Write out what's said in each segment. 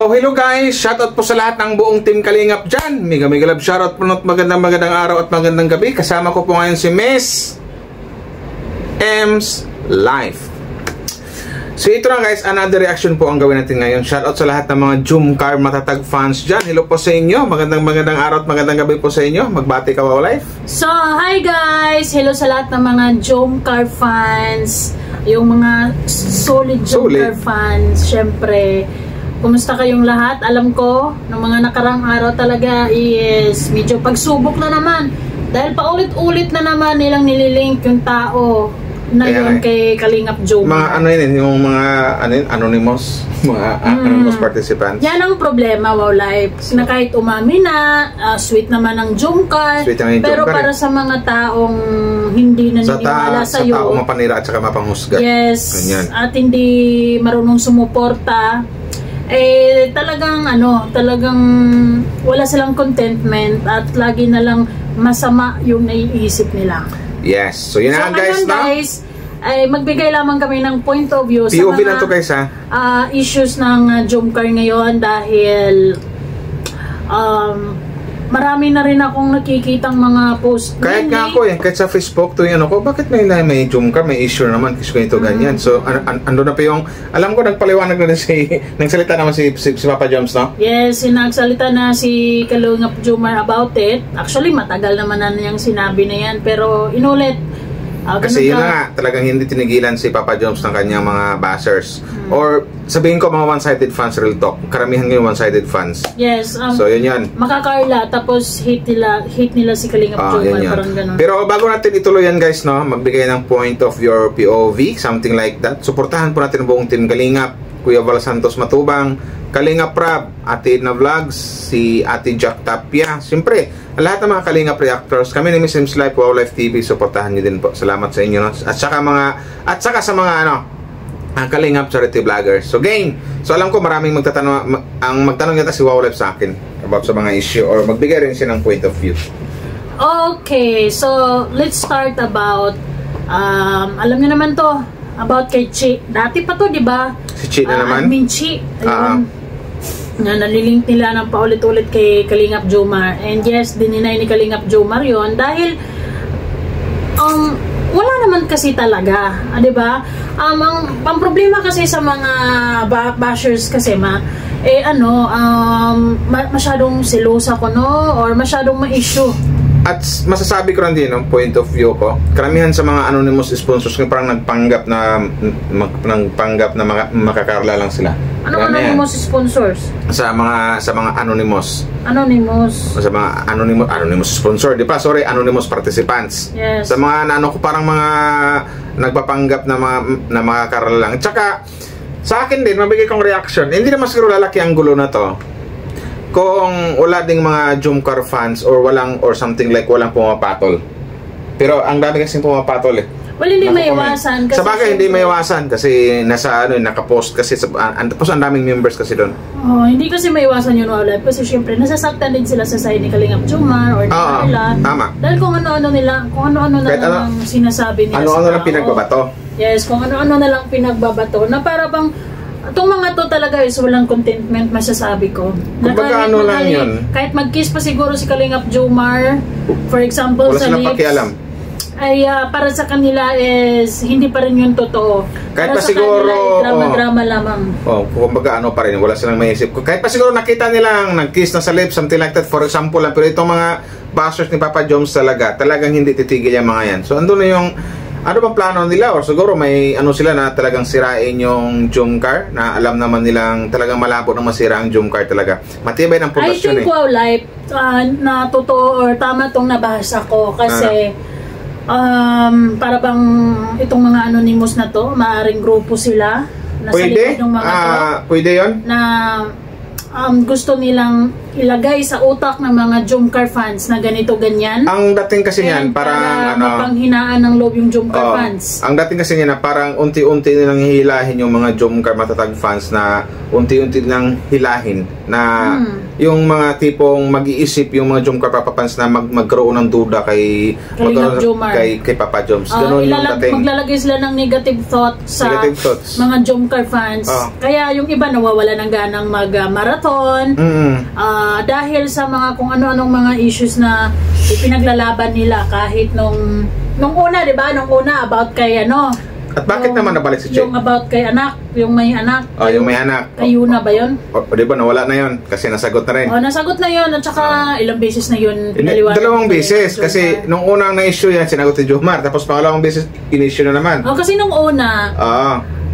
So, hello guys! Shoutout po sa lahat ng buong Team Kalingap dyan. Mega love shoutout po at magandang araw at magandang gabi. Kasama ko po ngayon si Miss M's Life. So, ito na guys, another reaction po ang gawin natin ngayon. Shoutout sa lahat ng mga Jumcar matatag fans dyan. Hello po sa inyo. Magandang araw at magandang gabi po sa inyo. Magbati ka, Wow Life. So, hi guys! Hello sa lahat ng mga Jumcar fans. Yung mga solid Jumcar fans. Syempre, kumusta kayong lahat? Alam ko, ng mga nakarang araw talaga is medyo pagsubok na naman. Dahil paulit-ulit na naman nilang nililink yung tao na yun kay Kalingap Jomar. Mga ano yun, yung mga anonymous, mga anonymous participants. Yan ang problema, Wow Life. Na kahit umami na, sweet naman ang Jumcar, pero para sa mga taong hindi naniniwala sa iyo, sa taong mapanira at saka mapanghusga. Yes, ganyan. At hindi marunong sumuporta, eh talagang wala silang contentment at lagi na lang masama yung naiisip nila. Yes. So yun na guys, ay magbigay lamang kami ng point of view POV sa mga lang to guys, issues ng Jumcar ngayon dahil marami na rin akong nakikitang mga post. Kahit nga ako kahit sa Facebook to yun ako, bakit may Jumcar, may issue naman kasi ganito ganyan. So ando na pa yung, alam ko nagpaliwanag na nagsalita naman si Papa Joms, no? Yes, nagsalita na si Kalingap Jomar about it. Actually matagal naman na niyang sinabi na yan, pero inulit. Kasi yun na nga, talagang hindi tinigilan si Papa Joms ng kanyang mga bashers. Or sabihin ko mga one-sided fans, real talk. Karamihan ngayon one-sided fans. Yes. So yun yan. Makakarla, tapos hate nila si Kalingap Jomar, parang ganun. Pero bago natin ituloy yan guys, no, magbigay ng point of your POV, something like that. Suportahan po natin ang buong Team Kalingap. Kuya Val Santos Matubang, Kalingap Rab, Ate Edna Vlogs, si Ate Jack Tapia. Siyempre, lahat ng mga Kalingap reactors, kami ni Miss M's Life, Wow Life TV, suportahan niyo din po. Salamat sa inyo, no? At saka sa mga Kalingap charity vloggers. So game. So alam ko maraming magtanong yata si Wow Life sa akin about sa mga issue or magbigay rin siya ng point of view. Okay, so let's start about alam niyo naman to, about kay Chi. Dati pa to, di ba? Si Chi na naman? Admin Chi. Ayun. Na nalilink nila ng paulit-ulit kay Kalingap Jomar. And yes, dininay ni Kalingap Jomar yon dahil wala naman kasi talaga, di ba? Ang problema kasi sa mga bashers kasi masyadong selosa ko, no? Or masyadong ma-issue. At masasabi ko rin din ang point of view ko, karamihan sa mga anonymous sponsors parang nagpanggap na makakarla lang sila. Anong anonymous sponsors? Sa mga anonymous. Anonymous. Sa mga anonymous sponsor, di ba? Sorry, anonymous participants. Yes. Sa mga parang mga nagpapanggap na makakarla lang. Tsaka sa akin din, mabigay kong reaction. Hindi naman siguro lalaki ang gulo na to. Kung wala ding mga Jumcar fans or something like walang pumapatol. Pero ang dami kasing pumapatol Well, hindi maiwasan kasi sa bagay hindi maiwasan kasi nakapost kasi tapos ang daming members kasi doon. Hindi kasi maiwasan yun, Wow Life, kasi syempre nasasaktan din sila sa side ni Kalingap Jomar or nila. Tama. Dahil kung ano-ano na lang sinasabi nila. Ano lang pinagbabato. Yes, kung ano-ano na lang pinagbabato na para bang itong mga to talaga is walang contentment, masasabi ko. Kumbaga lang yun. Kahit mag-kiss pa siguro si Kalingap Jomar, for example, wala sa silang lips, pakialam. Ay para sa kanila is hindi pa rin yung totoo. Kahit para pa siguro drama-drama lamang. Kumbaga pa rin, wala silang maisip. Kahit pa siguro nakita nilang nag-kiss na sa lips, something like that, for example lang. Pero itong mga bashers ni Papa Joms talagang hindi titigil yung mga yan. So andun na yung ano bang plano nila, or siguro may sila na talagang sirain yung Jumcar na alam naman nilang talagang malabo na masira ang Jumcar talaga. Matibay ng pundasyon. I think Wow Life, na totoo or tama tong nabasa ko kasi para bang itong mga anonymous na to, maaring grupo sila na pwede? Ng mga pwede yun? Na gusto nilang ilagay sa utak ng mga Jomcar fans na ganito ganyan. Ang dating kasi niyan parang mapanghinaan ng loob yung Jomcar fans. Ang dating kasi niyan na parang unti-unti nilang hihilahin yung mga Jomcar matatag fans na unti-unti nilang hilahin na yung mga tipong mag-iisip yung mga Jomcar Papa fans na magkaroon ng duda kay Papa Joms. Ganun yung dating. Maglalagay sila ng negative thoughts sa mga Jomcar fans. Kaya yung iba nawawala ng ganang mag-marathon. Dahil sa mga kung ano-anong mga issues na ipinaglalaban nila kahit nung una, 'di ba? Nung una about kay At bakit naman nabalik si Che? Yung about kay anak, yung may anak. Yung may anak. Kay Yuna ba 'yon? Di ba nawala na 'yon kasi nasagot na rin. Nasagot na 'yon at saka ilang beses na 'yon pinaliwanag. Dalawang beses kasi nung unang na-issue yan sinagot ni Jomar tapos pangalawang beses in-issue na naman. Kasi nung una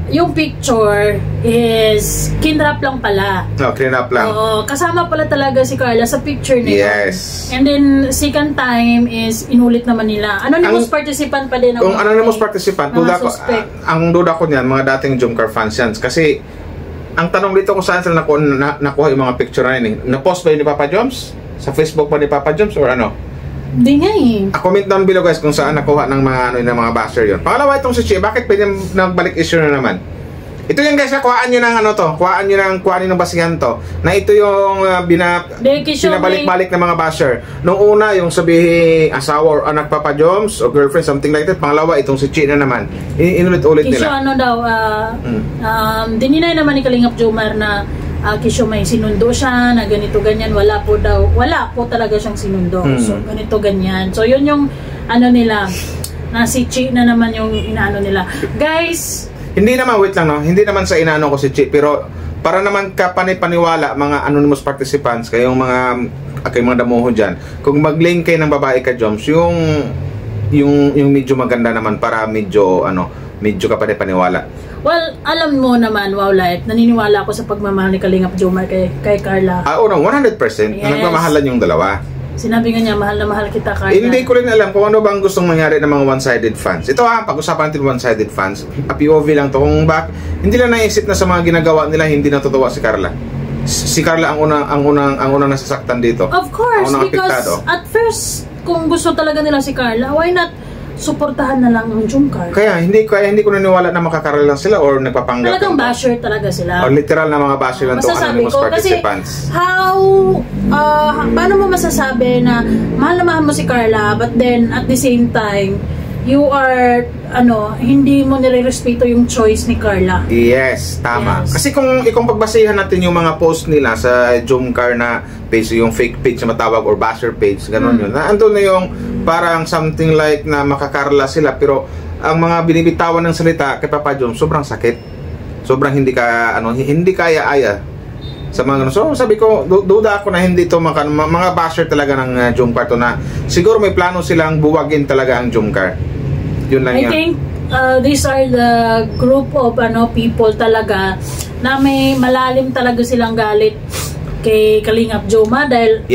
yung picture is kinrap lang pala. Kinrap lang. Kasama pala talaga si Carla sa picture nila. Yes. And then, second time is inulit naman nila. Anonymous participant pa din. Kung anonymous participant, ang duda ko niyan, mga dating Jomcar fans yan. Kasi, ang tanong dito kung saan sila nakuha yung mga picture na yun. Na-post ba yun ni Papa Joms? Sa Facebook ba ni Papa Joms or ano? Hindi nga eh. Comment down below guys kung saan nakuha ng mga ng mga basher yun. Pangalawa itong si Che, bakit pwede nagbalik issue na naman? Ito yung guys, kuhaan nyo ng kuhaan ng basihan to. Na ito yung pinabalik-balik ng mga basher. Nung una, yung sabihin asawa or anak Papa Joms o girlfriend, something like that. Pangalawa, itong si Che na naman. Inulit-ulit nila. Dininay naman ni Kalingap Jomar na Kisyo may sinundo siya na ganito ganyan, wala po talaga siyang sinundo. So ganito ganyan. So yun yung nila na si Chi na naman yung inaano nila. Guys, hindi naman hindi naman sa inaano ko si Chi, pero para naman kapanipaniwala mga anonymous participants kayong mga damuho diyan. Kung mag-link kayo ng babae ka Joms, yung medyo maganda naman para medyo kapanipaniwala. Well, alam mo naman, Wow Life, naniniwala ako sa pagmamahal ni Kalingap Jomar kay Carla. 100%. Yes. Nagmamahalan yung dalawa. Sinabi nga niya, mahal na mahal kita, Carla. Hindi ko rin alam kung ano bang gustong mangyari ng mga one-sided fans. Ito pag-usapan natin one-sided fans. POV lang to. Kung hindi lang naisip na sa mga ginagawa nila, hindi natutuwa si Carla. Si Carla ang unang nasasaktan dito. Of course, because at first, kung gusto talaga nila si Carla, why not suportahan na lang ang Jomcar? Kaya hindi ko naniwala na makakaral lang sila or nagpapanggap. Talagang basher talaga sila. Or literal na mga basher lang itong anonymous participants. Kasi paano mo masasabi na mahal na mahal mo si Carla but then at the same time you are hindi mo nire-respeto yung choice ni Carla. Yes, tama. Yes. Kasi kung pagbasihan natin yung mga post nila sa Jomcar na page, yung fake page na matawag or basher page, ganun yun. Andun na yung parang something like na makakarla sila, pero ang mga binibitawan ng salita kay Papa Joms sobrang sakit. Sobrang hindi kaya-aya sa mga ganun. So sabi ko, duda ako na hindi to mga basher talaga ng Jomcar to, na siguro may plano silang buwagin talaga ang Jomcar. Yun lang I think these are the group of people talaga na may malalim talaga silang galit kay Kalingap Jomar dahil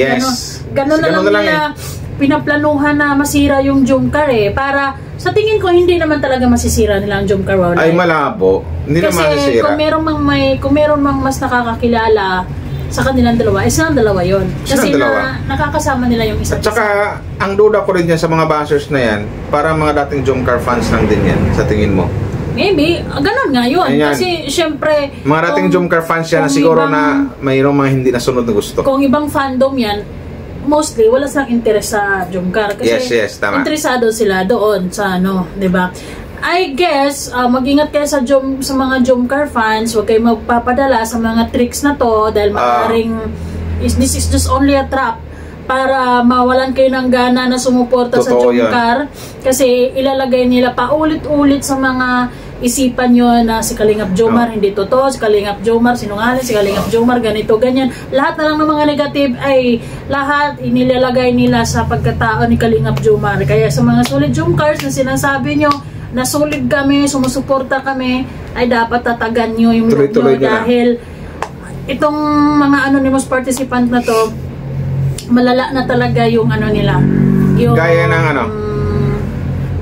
gano'n na lang nila pinaplanuhan na masira yung Jomcar para sa tingin ko hindi naman talaga masisira nila ang Jomcar. Ay malabo, hindi naman masisira. Kasi kung meron mang mas nakakakilala sa kanilang dalawa, silang dalawa yun. Kasi nakakasama nila yung isa't isa. At saka, ang duda ko rin yan sa mga bashers na yan, para mga dating Jomcar fans lang din yan, sa tingin mo. Maybe, ganun nga yun. Ayan. Kasi, syempre, mga dating Jomcar fans yan na siguro na mayroong mga hindi nasunod na gusto. Kung ibang fandom yan, mostly, wala silang interest sa Jomcar. Kasi, yes, tama. Interesado sila doon sa di ba? I guess, mag-ingat kayo sa mga Jomcar fans. Huwag kayo magpapadala sa mga tricks na to dahil maaaring this is just only a trap para mawalan kayo ng gana na sumuporta sa Jomcar. Kasi ilalagay nila pa ulit-ulit sa mga isipan nyo na si Kalingap Jomar hindi totoo, si Kalingap Jomar sinungaling, si Kalingap Jomar ganito, ganyan. Lahat na lang ng mga negative ay lahat inilalagay nila sa pagkatao ni Kalingap Jomar. Kaya sa mga solid Jomcars na sinasabi nyo na solid kami, sumusuporta kami, ay dapat tatagan nyo yung loob nyo dahil itong mga anonymous participant na to, malala na talaga yung nila. Yung, gaya ng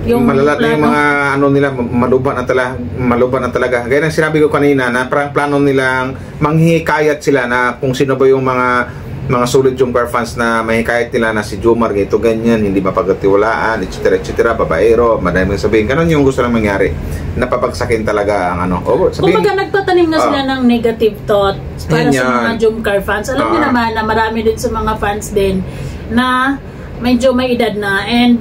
yung malala na yung mga nila, maluban na talaga. Gaya ng sinabi ko kanina na parang plano nilang manghihikayat sila na kung sino ba yung mga mga solid Jomcar fans na may kahit nila na si Jomar ganito ganyan, hindi mapagkatiwalaan, etc. Babaero, madaming sabihin ganun yung gusto lang mangyari, napapagsakin talaga ang ano. Kung baga nagtatanim na sila ng negative thoughts para sa mga Jomcar fans. Alam niyo naman na marami din sa mga fans din na medyo may edad na and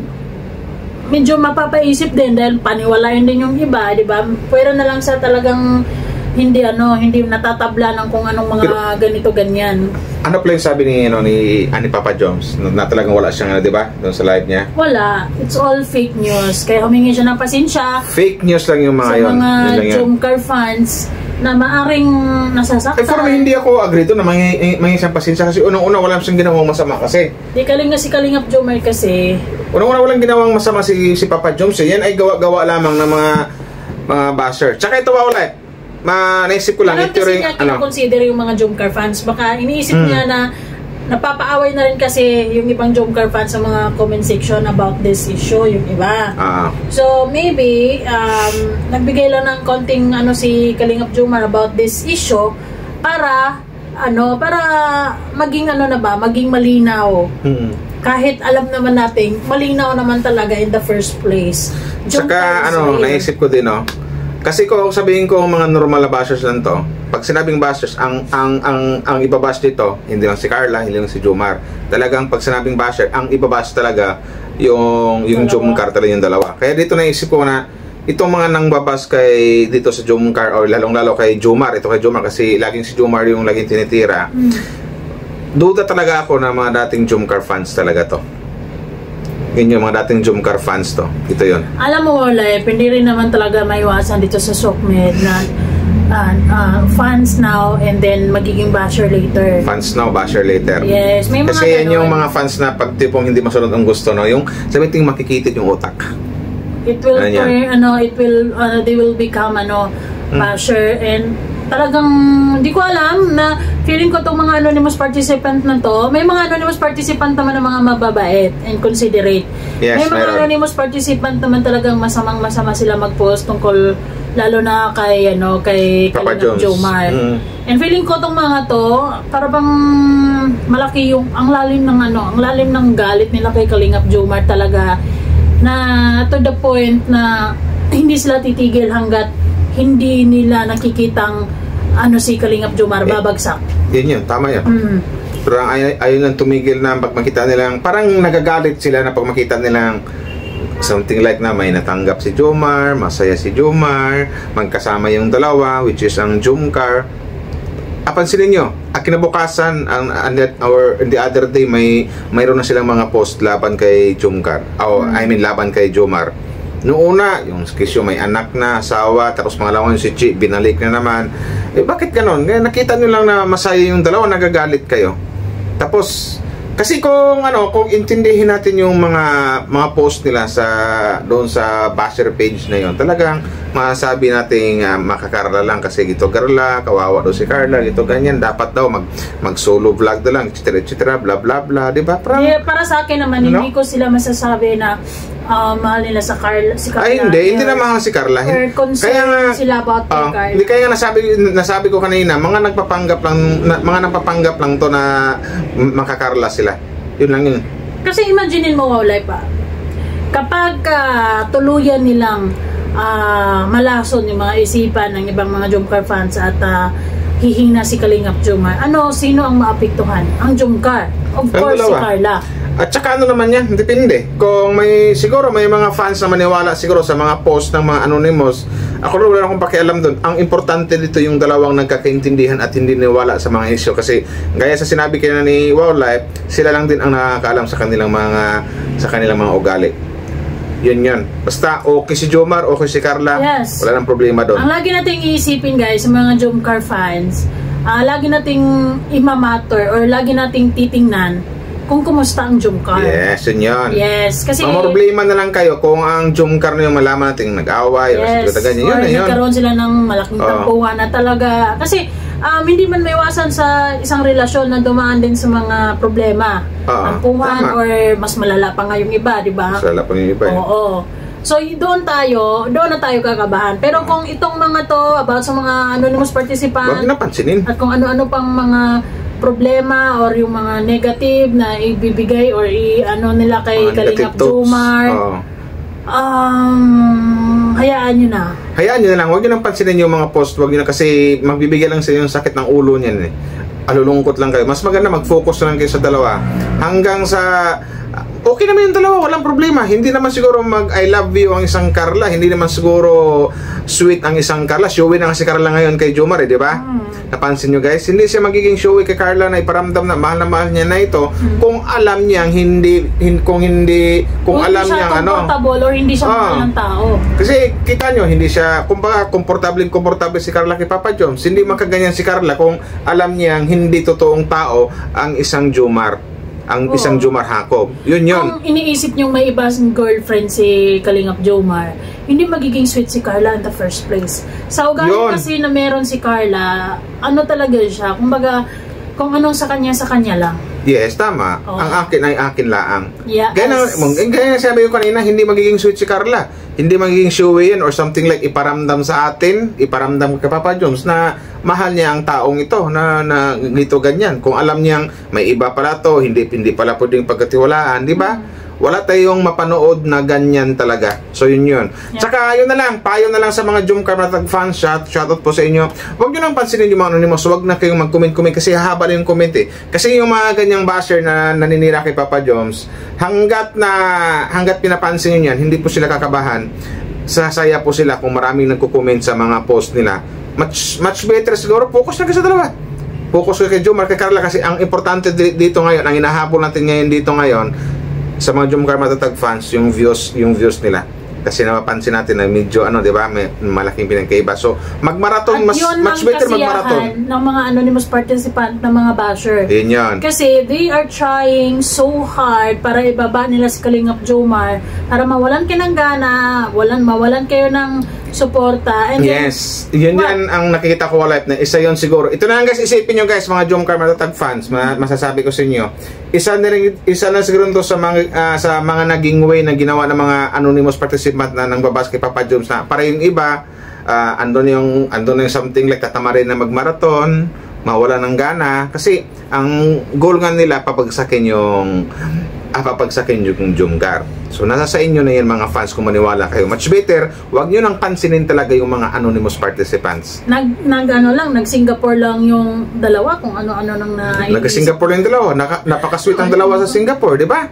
medyo mapapaisip din dahil paniwalain din yung iba, di ba? Pwera na lang sa talagang hindi natatabla ng kung anong mga ganito ganyan. Ano pala yung sabi ni ni Papa Joms na talagang wala siyang di ba doon sa live niya? Wala, it's all fake news. Kaya humingi siya ng pasensya. Fake news lang yung mga sa mga Jomcar fans na maaring nasasaktan. For me, hindi ako agree doon na mangi siyang pasensya kasi unang-una wala siyang ginawang masama kasi. Di si Kalingap Jomar kasi. Unang-una walang ginawang masama si Papa Joms. Yan ay gawa lamang ng mga basher. Tsaka ito wala naisip ko lang ito rin consider yung mga Jomcar fans, baka iniisip niya na napapaaway na rin kasi yung ibang Jomcar fans sa mga comment section about this issue, yung iba. So maybe nagbigay lang ng konting si Kalingap Jomar about this issue para maging maging malinaw. Kahit alam naman natin malinaw naman talaga in the first place. Saka naisip ko din kasi kung sabihin ko mga normal na bashers lang to, pag sinabing bashers, ang ibabash dito, hindi lang si Carla, hindi lang si Jomar. Talagang pag sinabing basher, ang ibabash talaga yung Jomcar talaga yung dalawa. Kaya dito naisip ko na itong mga nangbabash kay dito sa Jomcar or lalong-lalo kay Jomar, ito kay Jomar kasi laging si Jomar yung laging tinitira. Duda talaga ako na mga dating Jomcar fans talaga to. Yun yung mga dating Jomcar fans to. Ito yun. Alam mo, hindi rin naman talaga maiwasan dito sa SOCMED na fans now and then magiging basher later. Fans now, basher later. Yes. May mga kasi yan yung mga fans na pag tipong hindi masunod ang gusto, yung sabihin makikitid yung utak. It will they will become basher and talagang hindi ko alam na feeling ko itong mga anonymous participant na to, may mga anonymous participant naman ng mga mababait and considerate. Yes, may mga anonymous participant naman talagang masama sila mag-post tungkol lalo na kay Kalingap Jomar. And feeling ko itong mga to para bang malaki yung ang lalim ng galit nila kay Kalingap Jomar talaga na to the point na hindi sila titigil hanggat hindi nila nakikitang si Kalingap Jomar babagsak. Yun, tama yan. Pero ayaw lang tumigil na pag makita nilang, parang nagagalit sila na pag makita nilang something like na may natanggap si Jomar, masaya si Jomar, magkasama yung dalawa, which is ang Jomcar. Pansinin nyo, kinabukasan, the other day, mayroon na silang mga post laban kay Jomcar. Laban kay Jomar. Noong una, yung kisyo may anak na, asawa, tapos pangalawa si Chi, binalik na naman. Bakit ganon? Nakita nyo lang na masaya yung dalawa, nagagalit kayo. Tapos, kasi kung intindihin natin yung mga post nila doon sa basher page na yon, talagang masasabi natin makakarla lang kasi gito Carla, kawawa daw si Carla, gito ganyan, dapat daw mag solo vlog na lang, etc. bla bla bla, di ba? Para sa akin naman, hindi ko sila masasabi na mahal nila si Carla. Ay, hindi na mahal si Carla. Kaya nga sila about Carla. Hindi, kaya nga nasabi ko kanina, mga nagpapanggap lang to na makakarla sila. Yun lang yun. Kasi imaginein mo, kapag tuluyan nilang malason yung mga isipan ng ibang mga Jomcar fans at hihina si Kalingap Jomar, sino ang maapektuhan? Ang Jomcar. Of course, si Carla. At saka naman yan, depende. Kung siguro may mga fans na maniwala siguro sa mga post ng mga anonymous, ako rin wala akong pakialam doon. Ang importante dito yung dalawang nagkakaintindihan at hindi niwala sa mga issue. Kasi gaya sa sinabi kaya ni Wildlife, sila lang din ang nakakaalam sa kanilang mga ugali. Yun. Basta okay si Jomar, okay si Carla, yes. Wala nang problema doon. Ang lagi nating iisipin guys, sa mga Jomcar fans, lagi nating imamatter or lagi nating titingnan kung kumusta ang Jomcar. Yes, yun. Yes, kasi ang problema na lang kayo kung ang Jomcar na yung malaman natin nag-away yes, o ganyan, yun. Nagkaroon sila ng malaking tampuhan na talaga. Kasi hindi man maiwasan sa isang relasyon na dumaan din sa mga problema. Tampuhan or mas malala pa nga yung iba, di ba? Mas malala pa yung iba. Oo. So doon na tayo kakabahan. Pero kung itong mga to about sa mga anonymous participant, huwag na pansinin. At kung ano-ano pang mga problema or yung mga negative na ibibigay or ano nila kay Kalingap Jomar. Hayaan nyo na. Hayaan nyo na lang. Huwag nyo nang pansinin yung mga post. Huwag nyo na, kasi magbibigay lang sa yung sakit ng ulo niyan eh. Alulungkot lang kayo. Mas maganda mag-focus na lang kayo sa dalawa. Hanggang sa okay naman yung dalawa, walang problema. Hindi naman siguro I love you ang isang Carla. Hindi naman siguro sweet ang isang Carla. Showy na kasi Carla ngayon kay Jomar eh, di ba? Napansin nyo guys, hindi siya magiging showy kay Carla na iparamdam na mahal niya na ito kung alam niyang kung alam niyang comfortable or hindi siya mahal ng tao. Kasi kita nyo, hindi siya, kumbaga komportable si Carla kay Papa Joms. Hindi makaganyan si Carla kung alam niyang hindi totoong tao ang isang Jomar. Isang Jomar Jacob. Yun. Kung iniisip niyong may ibang girlfriend si Kalingap Jomar, hindi magiging sweet si Carla in the first place. Sa ugali kasi na meron si Carla, ano talaga siya, kumbaga, kung anong sa kanya lang. Yes, tama. Ang akin ay akin laang. Yes. Gaya na sabi ko kanina, hindi magiging sweet si Carla. Hindi magiging showy yan or something like iparamdam sa atin, iparamdam kay Papa Joms na mahal niya ang taong ito na nito ganyan. Kung alam niyang may iba pala to, hindi pala pwedeng pagkatiwalaan, di ba? Wala tayong mapanood na ganyan talaga. So yun. Yeah. Tsaka yun na lang, payo na lang sa mga Jomcar Matatag fans, shoutout po sa inyo. Huwag nyo lang pansinin yung mga anonymous, huwag na kayong mag-comment kasi hahaba na yung comment eh. Kasi yung mga ganyang basher na naninira kay Papa Joms, hanggat pinapansin nyo yan, hindi po sila kakabahan. Sasaya po sila kung maraming nagko-comment sa mga post nila. Much better siguro, focus na kayo sa dalawa. Focus kayo kay Jomar, kay Carla, kasi ang importante dito ngayon, ang hinahabol natin ngayon dito ngayon, sa mga Jomcar Matatag fans, yung views nila. Kasi napapansin natin na medyo di ba, may malaking pinagkaiba. So, mag-marathon, much better mag-marathon. Ng mga anonymous participant ng mga basher. Yan. Kasi they are trying so hard para ibaba nila si Kalingap Jomar, para mawalan kayo ng gana, mawalan kayo ng suporta. And yes, yun ang nakikita ko live na isa yon siguro. Ito na lang guys, isipin nyo guys, mga Jomcar Matatag fans, masasabi ko sa inyo. Isa na siguro to sa mga naging way na ginawa ng mga anonymous participant na nang babas kay Papa Joms na para yung iba, andun yung something like tatamarin na magmarathon, mawala ng gana, kasi ang goal nga nila papagsakin yung Jomcar. So nasa sa inyo na yan mga fans kung maniwala kayo. Much better, wag nyo nang pansinin talaga yung mga anonymous participants. Nag-Singapore lang yung dalawa, kung ano-ano nang nag-Singapore lang yung dalawa. Napaka-sweet ang dalawa sa Singapore, di ba?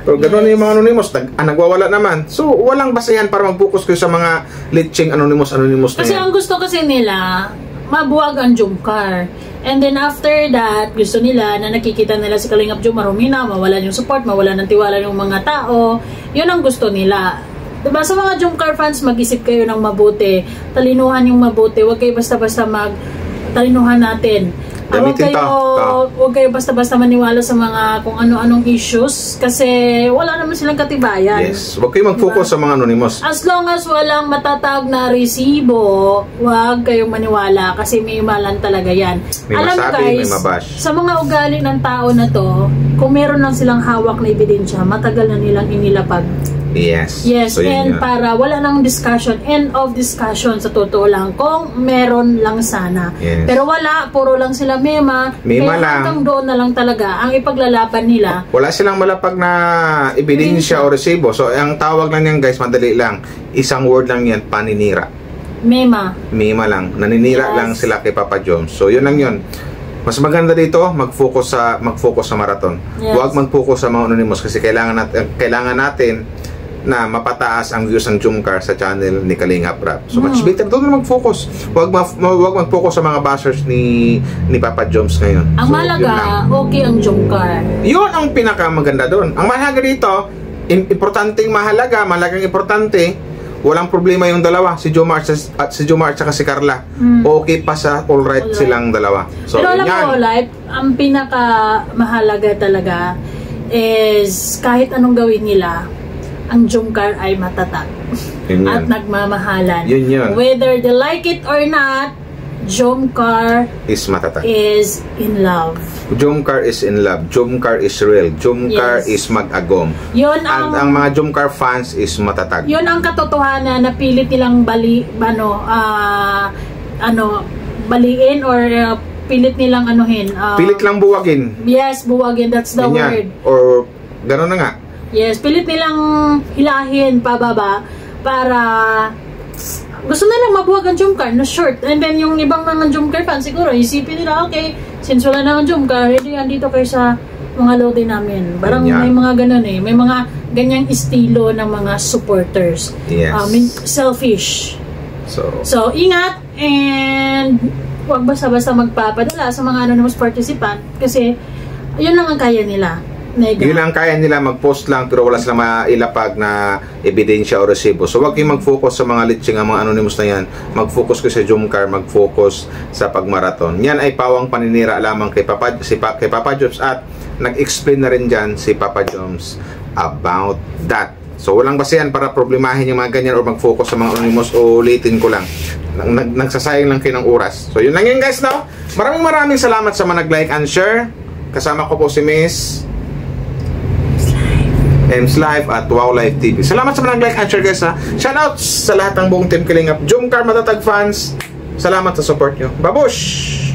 Pero gano'n yung mga anonymous, nagwawala naman. So walang basayan para mag-focus kayo sa mga lecheng anonymous na kasi yan. Ang gusto kasi nila, mabuwag ang Jomcar. And then after that, gusto nila na nakikita nila si Kalingap Jomar humina, mawalan yung support, mawalan ng tiwala ng mga tao. Yun ang gusto nila. Diba, sa mga Jomcar fans, mag-isip kayo ng mabuti. Talinuhan yung mabuti. Huwag kayo basta-basta talinuhan natin. Huwag kayo basta-basta maniwala sa mga kung ano-anong issues kasi wala naman silang katibayan. Yes, huwag kayo mag-focus sa mga anonymous. As long as walang matatag na resibo, huwag kayong maniwala kasi may malan talaga yan. Alam guys, may mabash. Sa mga ugali ng tao na to, kung meron lang silang hawak na ebidensya, matagal na nilang inilapag. Yes. So, and para wala nang discussion, end of discussion sa totoo lang, kung meron lang sana. Yes. Pero wala, puro lang sila mema lang. Hanggang doon na lang talaga ang ipaglalaban nila. Wala silang malapag na ebidensya o resibo. So ang tawag lang yan guys, madali lang. Isang word lang yan, paninira. Mema lang. Naninira lang sila kay Papa Joms. So yun lang yun. Mas maganda dito, mag-focus sa marathon. Huwag mag-focus sa mga anonymous kasi kailangan natin na mapataas ang views ng Jomcar sa channel ni Kalingap Rap. So much better doon na mag-focus. Huwag mag-focus sa mga bashers ni Papa Joms ngayon. Ang malaga, okay ang Jomcar. Yun ang pinakamaganda doon. Ang mahalaga dito, mahalagang importante, walang problema yung dalawa, si Jomar at si Carla. Okay pa sa alright silang dalawa. So, pero alam mo, ang pinakamahalaga talaga is kahit anong gawin nila, ang Jomcar ay matatag at nagmamahalan. Yun. Whether they like it or not, Jomcar is matatag. Is in love. Jomcar is in love. Jomcar is real. Jomcar is mag-agom. Yun ang mga Jomcar fans is matatag. Yun ang katotohanan na pilit nilang baliin or pilit nilang anuhin. Pilit lang buwagin. Yes, buwagin. That's the Ganyan. word. Or gano'n na nga. Yes, pilit nilang hilahin pababa para gusto na lang mabuwag ang jump car na short. And then yung ibang mga jump car fans siguro isipin nila, okay, since wala na ang jump car, ready yan dito kayo sa mga loading namin. Parang may mga ganun eh. May mga ganyang estilo ng mga supporters. Yes. Selfish. So, ingat and huwag basta-basta magpapadala sa mga anonymous participant kasi yun lang ang kaya nila. Yun lang kaya nila, mag-post lang pero wala silang mailapag na ebidensya o resibo. So, huwag kayong mag-focus sa mga litsing, ang mga anonymous na yan. Mag-focus kayo sa jump car, mag-focus sa pagmarathon. Yan ay pawang paninira lamang kay Papa Joms at nag-explain na rin dyan si Papa Joms about that. So, walang basihan para problemahin yung mga ganyan or mag-focus sa mga anonymous o ulitin ko lang. Nagsasayang lang kayo ng oras. So, yun lang yun guys, no? Maraming salamat sa mga nag-like and share. Kasama ko po si Miss Ems Live at Wow Live TV. Salamat sa mga nag-like and share guys, ha? Shoutouts sa lahat ng buong Team Kalingap, Jumcar Matatag fans. Salamat sa support nyo. Babush!